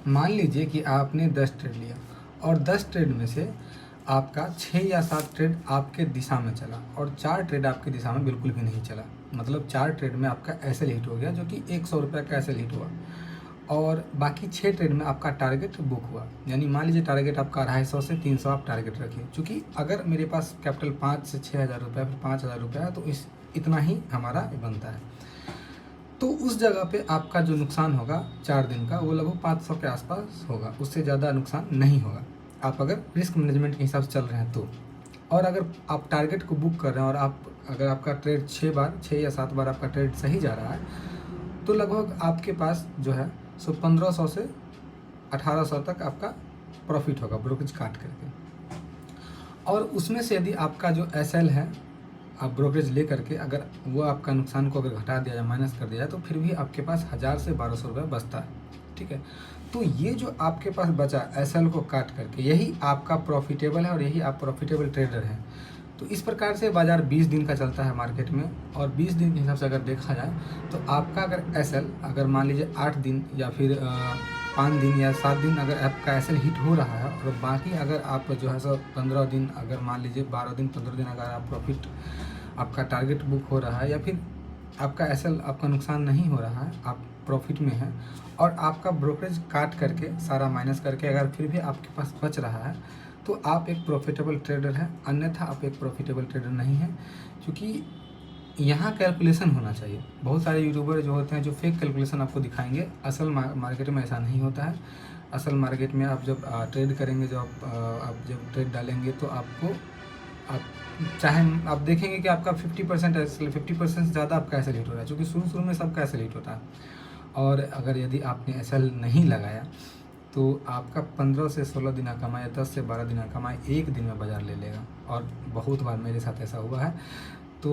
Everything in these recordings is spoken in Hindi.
मान लीजिए कि आपने 10 ट्रेड लिया और 10 ट्रेड में से आपका 6 या 7 ट्रेड आपके दिशा में चला और 4 ट्रेड आपकी दिशा में बिल्कुल भी नहीं चला। मतलब 4 ट्रेड में आपका एसएल हिट हो गया, जो कि 100 रुपये का एसएल हिट हुआ, और बाकी 6 ट्रेड में आपका टारगेट बुक हुआ। यानी मान लीजिए टारगेट आपका 250 से 300 आप टारगेट रखिए, क्योंकि अगर मेरे पास कैपिटल 5 से 6,000 रुपये, फिर 5,000 रुपये है, तो इतना ही हमारा बनता है। तो उस जगह पे आपका जो नुकसान होगा 4 दिन का, वो लगभग 500 के आसपास होगा, उससे ज़्यादा नुकसान नहीं होगा, आप अगर रिस्क मैनेजमेंट के हिसाब से चल रहे हैं तो। और अगर आप टारगेट को बुक कर रहे हैं और अगर आपका ट्रेड 6 या 7 बार आपका ट्रेड सही जा रहा है, तो लगभग आपके पास जो है 1500 से 1800 तक आपका प्रॉफिट होगा ब्रोकरेज काट करके। और उसमें से यदि आपका जो एसएल है, आप ब्रोकरेज ले करके अगर वो आपका नुकसान को अगर घटा दिया जाए, माइनस कर दिया जाए, तो फिर भी आपके पास 1000 से 1200 रुपये बचता है। ठीक है, तो ये जो आपके पास बचा एसएल को काट करके, यही आपका प्रॉफिटेबल है और यही आप प्रॉफिटेबल ट्रेडर हैं। तो इस प्रकार से बाज़ार 20 दिन का चलता है मार्केट में, और 20 दिन के हिसाब से अगर देखा जाए तो आपका अगर एसएल अगर मान लीजिए 8 दिन या फिर 5 दिन या 7 दिन अगर आपका एसएल हिट हो रहा है, और बाकी अगर आप जो है सो 15 दिन, अगर मान लीजिए 12 दिन 15 दिन अगर आप प्रॉफिट, आपका टारगेट बुक हो रहा है, या फिर आपका एसएल आपका नुकसान नहीं हो रहा है, आप प्रॉफिट में हैं, और आपका ब्रोकरेज काट करके सारा माइनस करके अगर फिर भी आपके पास बच रहा है, तो आप एक प्रॉफिटेबल ट्रेडर हैं। अन्यथा आप एक प्रॉफिटेबल ट्रेडर नहीं हैं, क्योंकि यहाँ कैलकुलेशन होना चाहिए। बहुत सारे यूट्यूबर जो होते हैं जो फेक कैलकुलेशन आपको दिखाएंगे, असल मार्केट में ऐसा नहीं होता है। असल मार्केट में आप जब ट्रेड करेंगे, आप जब ट्रेड डालेंगे, तो आपको आप चाहे आप देखेंगे कि आपका 50% एसएल, 50% से ज़्यादा आपका एसएल हिट हो रहा है, क्योंकि शुरू में सबका एसएल हिट होता है। और अगर यदि आपने एसएल नहीं लगाया, तो आपका 15 से 16 दिन का कमाई, 10 से 12 दिन का कमाई एक दिन में बाज़ार ले लेगा। और बहुत बार मेरे साथ ऐसा हुआ है। तो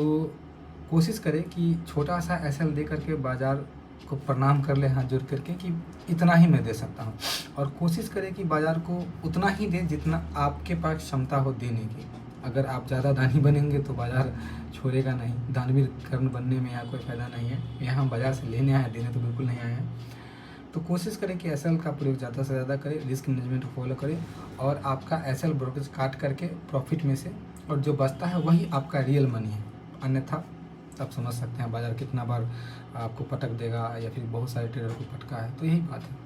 कोशिश करें कि छोटा सा एसएल दे करके बाज़ार को प्रणाम कर ले हाथ जोड़ करके, कि इतना ही मैं दे सकता हूँ, और कोशिश करें कि बाज़ार को उतना ही दें जितना आपके पास क्षमता हो देने की। अगर आप ज़्यादा दानी बनेंगे तो बाज़ार छोड़ेगा नहीं। दानवीर कर्ण बनने में यहाँ कोई फ़ायदा नहीं है। यहाँ हम बाज़ार से लेने आए, देने तो बिल्कुल नहीं आए हैं। तो कोशिश करें कि एसएल का प्रयोग ज़्यादा से ज़्यादा करें, रिस्क मैनेजमेंट को फॉलो करें, और आपका एसएल ब्रोकरेज काट करके प्रॉफिट में से, और जो बचता है वही आपका रियल मनी है। अन्यथा आप समझ सकते हैं बाज़ार कितना बार आपको पटक देगा, या फिर बहुत सारे ट्रेडर को पटका है। तो यही बात है।